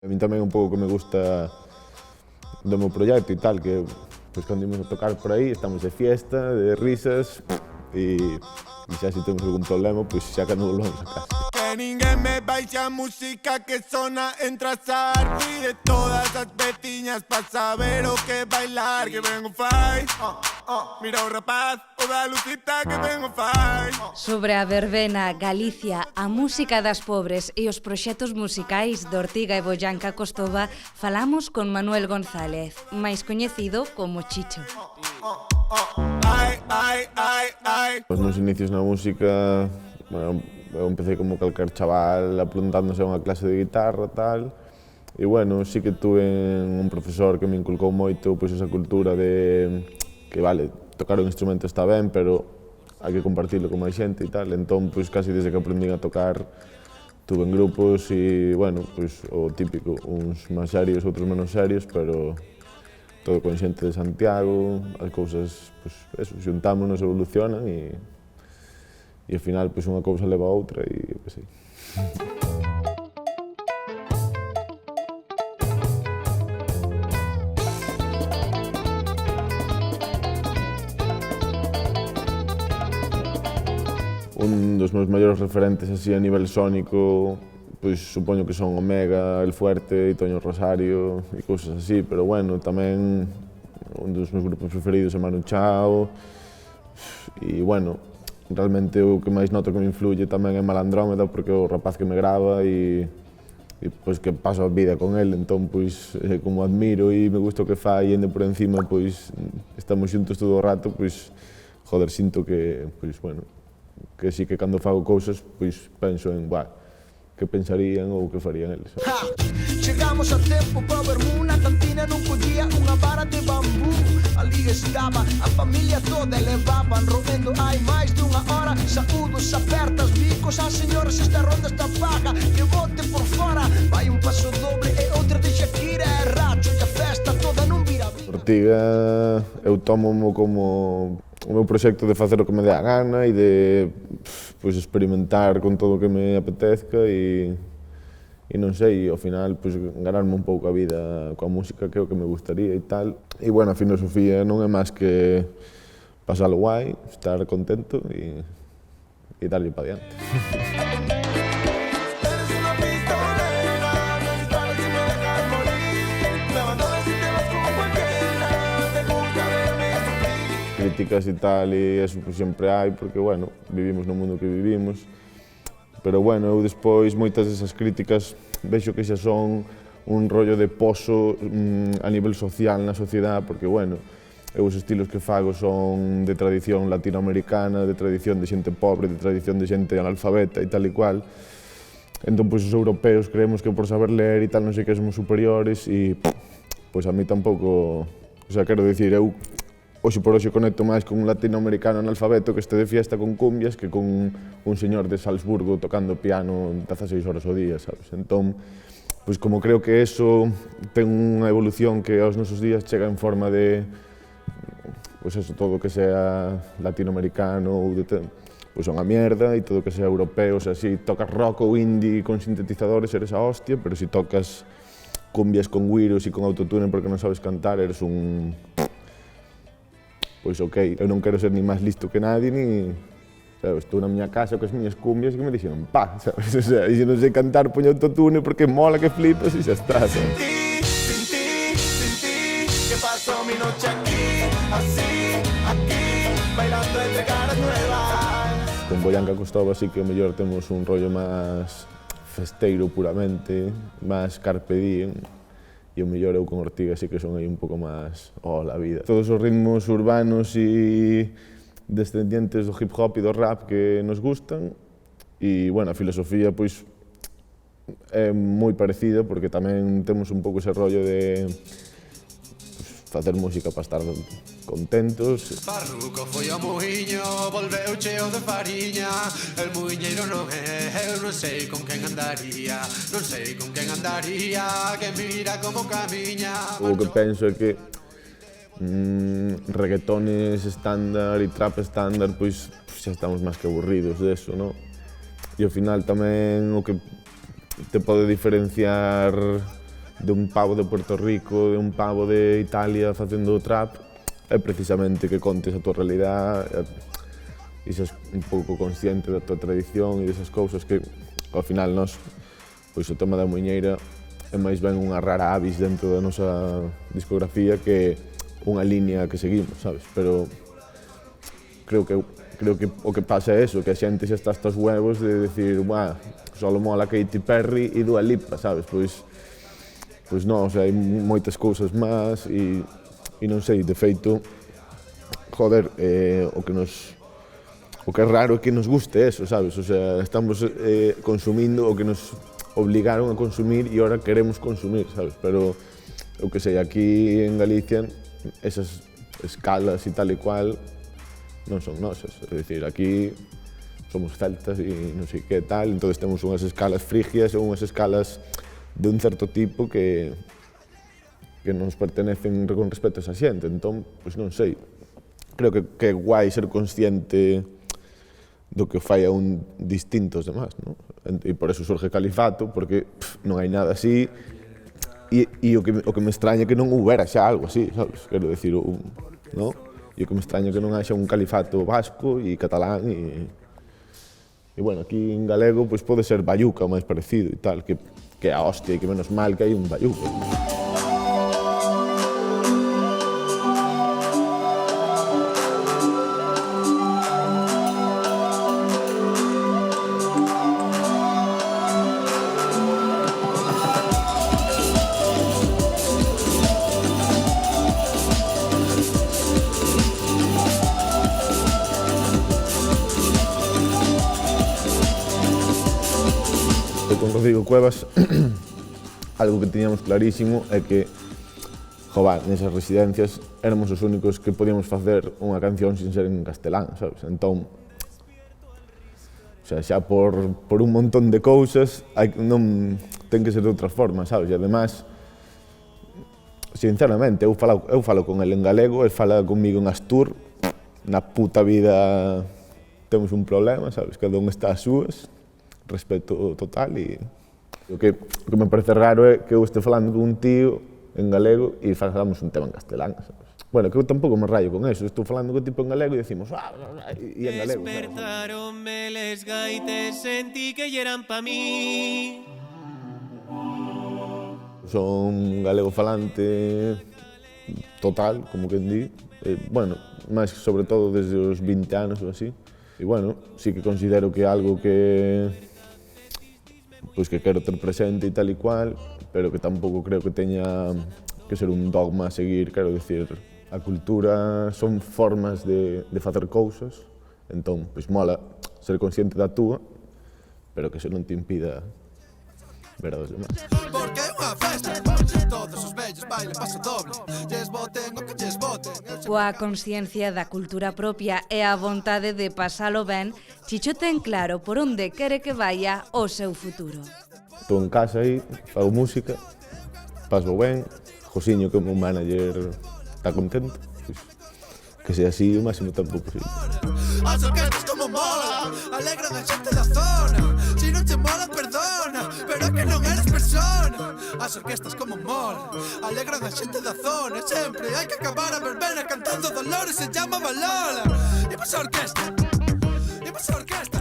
A mí tamén un pouco que me gusta do meu proxecto e tal, que pois, cando imos a tocar por aí estamos de fiesta, de risas e xa se temos algún problema, pois xa cando volvamos a casa. Que ninguén me baixe a música que sona entra a arte de todas as veciñas pa saber o que bailar, que vengo fai. Mira o rapaz, o da lucita que vengo fai. Sobre a verbena, Galicia, a música das pobres e os proxectos musicais de Ortiga e Boyanca Costova falamos con Manuel González, máis coñecido como Chicho. Os meus inicios na música, bueno, eu empecé como calquer chaval apuntándose a unha clase de guitarra e tal, e bueno, sí que tuve un profesor que me inculcou moito pois esa cultura de que vale, tocar un instrumento está ben, pero hai que compartirlo con máis xente e tal, entón pois casi desde que aprendín a tocar tuve en grupos e, bueno, pois o típico, uns máis serios, outros menos serios, pero todo con xente de Santiago, as cousas, pois, eso, xuntámonos, evolucionan e ao final, pois, unha cousa leva a outra e, pois, sí. Un dos meus maiores referentes así a nivel sónico, pois supoño que son Omega, El Fuerte, Toño Rosario e cousas así, pero bueno, tamén un dos meus grupos preferidos é Manu Chao e bueno, realmente o que máis noto que me influye tamén é Malandrómeda porque é o rapaz que me grava e pois que paso a vida con el, entón pois como admiro e me gusta o que fai e ende por encima, pois estamos xuntos todo o rato, pois joder, sinto que, pois bueno, que sí que cando fago cousas, pois penso en, buah, que pensarían ou que farían eles. Chegamos a tempo para vermos unha cantina, non collía unha vara de bambú. Ali estaba a familia toda e levaban roendo hai máis dunha hora. Saúdos, apertas, bicos, as señoras, esta ronda está paga, que bote por fora. Vai un paso doble e outra de Shakira e Racho e a festa toda non vira vida. Ortiga, eu tomo como o meu proxecto de facer o que me dé a gana e de pois, experimentar con todo o que me apetezca e non sei, ao final pois, ganarme un pouco a vida coa música que é o que me gustaría e tal. E bueno, a filosofía non é máis que pasalo guai, estar contento e darlle pa diante. Críticas e tal, e eso pues, sempre hai, porque, bueno, vivimos no mundo que vivimos. Pero, bueno, eu despois, moitas desas críticas, vexo que xa son un rollo de poso a nivel social na sociedade, porque, bueno, eu os estilos que fago son de tradición latinoamericana, de tradición de xente pobre, de tradición de xente analfabeta e tal e cual. Entón, pois, os europeos creemos que por saber ler e tal, non sei que somos superiores e, pois, a mí tampouco, o sea, quero dicir, eu hoxe por hoxe conecto máis con un latinoamericano analfabeto que este de fiesta con cumbias que con un señor de Salzburgo tocando piano 16 horas ao día, sabes? Entón, pois como creo que eso ten unha evolución que aos nosos días chega en forma de, pois eso, todo que sea latinoamericano ou de pois son a mierda e todo que sea europeo, o sea, si tocas rock ou indie con sintetizadores eres a hostia, pero si tocas cumbias con güiros e con autotune porque non sabes cantar eres un... Pois ok, eu non quero ser ni máis listo que nadie, ni... Sabes, estou na miña casa coas miñas cumbias que me dixeron pa, sabes? O sea, e se non sei cantar, poño autotune porque mola que flipas e xa está, sabes? Sin ti, que paso mi noche aquí, así, aquí, bailando entre caras nuevas. Con Boyanca Costova sí que o mellor temos un rollo máis festeiro puramente, máis carpe diem, e o mellor eu con Ortiga sí que son aí un pouco máis la vida. Todos os ritmos urbanos e descendientes do hip hop e do rap que nos gustan e, bueno, a filosofía pois é moi parecida porque tamén temos un pouco ese rollo de facer música para estar contentos. Farruco foi ao muiño, volveu cheo de fariña. El muiñeiro non é, eu non sei con quen andaría. Non sei con quen andaría, que mira como camiña. O que penso é que reggaetones estándar e trap estándar, pois xa estamos máis que aburridos deso, non? E ao final tamén o que te pode diferenciar de un pavo de Puerto Rico, de un pavo de Italia facendo trap, é precisamente que contes a tua realidade e seas un pouco consciente da tua tradición e desas cousas que, ao final, nós, pois o tema da muiñeira é máis ben unha rara avis dentro da nosa discografía que unha línea que seguimos, sabes? Pero creo que o que pasa é eso, que a xente xa está hasta os huevos de decir, solo mola Katy Perry e Dua Lipa, sabes? Pois non, o sea, hai moitas cousas máis e non sei, de feito, joder, o que é raro é que nos guste eso, sabes? O sea, estamos consumindo o que nos obligaron a consumir e ahora queremos consumir, sabes? Pero, o que sei, aquí en Galicia, esas escalas e tal e cual non son nosas, é dicir, aquí somos celtas e non sei que tal, entón temos unhas escalas frigias ou unhas escalas de un certo tipo que nos pertenecen con respecto a esa xente, entón, pois non sei. Creo que é guai ser consciente do que fai a un distinto aos demás, non? E por eso surge Califato, porque non hai nada así, e o que me extraña é que non houbera xa algo así, sabes? Quero dicir, non? E o que me extraña é que non haxa un Califato vasco e catalán e bueno, aquí en galego pois pode ser Bayuca o máis parecido e tal, que é a hostia e que menos mal que hai un Bayuca. Con Rodrigo Cuevas, algo que tiñamos clarísimo é que, nesas residencias éramos os únicos que podíamos facer unha canción sin ser en castelán, sabes? Entón, o sea, xa por un montón de cousas, non ten que ser de outra forma, sabes? E ademais, sinceramente, eu falo con el en galego, el fala comigo en astur, na puta vida temos un problema, sabes? Cada un está ás súas, respeto total e o que me parece raro é que eu este falando con un tío en galego e falamos un tema en castelán, sabes? Bueno, que eu tampouco me rayo con eso, estou falando con tipo en galego e decimos e en galego. Despertaronme les gaites, sentí que eran pa mí. Son un galego falante total, como quen di, bueno, máis sobre todo desde os 20 anos ou así. E bueno, sí que considero que é algo que quero ter presente e tal e cual, pero que tampouco creo que teña que ser un dogma a seguir, quero dicir, a cultura son formas de facer cousas, entón, pois mola ser consciente da túa, pero que eso non te impida ver a dos demás. Porque é unha festa, todos os vellos bailen paso doble, lles boten o que lles boten. Coa consciencia da cultura propia e a vontade de pasalo ben, Chicho ten claro por onde quere que vaya o seu futuro. Estou en casa aí, fago música, paso ben, Josiño, que é o meu manager, está contento, pois, que sea así o máximo tempo posible. As orquestas como mola, alegran a xente da zona. Si non te mola, perdona, pero é que non eres persona. As orquestas como mola, alegran a xente da zona. Sempre hai que acabar a verbena cantando Dolores, se llama Balola. Imos a orquesta, imos a orquesta.